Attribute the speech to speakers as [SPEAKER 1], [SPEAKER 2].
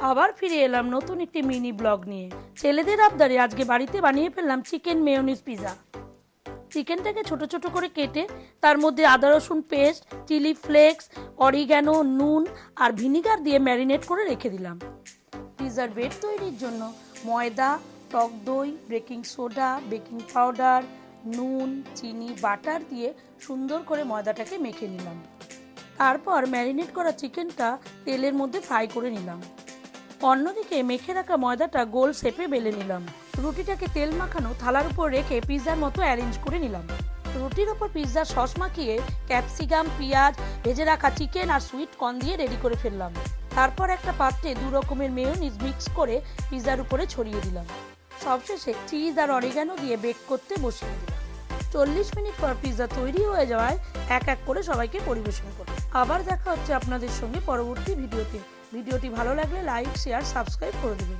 [SPEAKER 1] আবার ফিরে এলাম নতুন একটি মিনি ব্লগ নিয়ে। ছেলেদের আবদারে আজকে বাড়িতে বানিয়ে ফেললাম চিকেন মেয়োনিজ পিৎজা। চিকেনটাকে ছোট ছোট করে কেটে তার মধ্যে আদা রসুন পেস্ট, চিলি ফ্লেক্স, অরিগ্যানো, নুন আর ভিনিগার দিয়ে ম্যারিনেট করে রেখে দিলাম। পিৎজার বেড তৈরির জন্য ময়দা, টক দই, বেকিং সোডা, বেকিং পাউডার, নুন, চিনি, বাটার দিয়ে সুন্দর করে ময়দাটাকে মেখে নিলাম। তারপর ম্যারিনেট করা চিকেনটা তেলের মধ্যে ফ্রাই করে নিলাম। অন্যদিকে মেখে রাখা ময়দাটা গোল শেপে বেলে নিলাম। রুটিটাকে তেল মাখানো থালার উপর রেখে পিৎজার মতো অ্যারেঞ্জ করে নিলাম। রুটির ওপর পিৎজার সস মাখিয়ে ক্যাপসিকাম, পেঁয়াজ, ভেজে রাখা চিকেন আর সুইট কর্ন দিয়ে রেডি করে ফেললাম। তারপর একটা পাত্রে 2 রকমের মেয়োনিজ মিক্স করে পিৎজার উপরে ছড়িয়ে দিলাম। সবশেষে চিজ আর অরিগ্যানো দিয়ে বেক করতে বসিয়ে দিলাম। 40 মিনিট পর পিৎজা তৈরি হয়ে যাওয়ায় এক এক করে সবাইকে পরিবেশন করুন। আবার দেখা হচ্ছে আপনাদের সঙ্গে পরবর্তী ভিডিওতে। ভিডিওটি ভালো লাগলে লাইক, শেয়ার, সাবস্ক্রাইব করে দেবেন।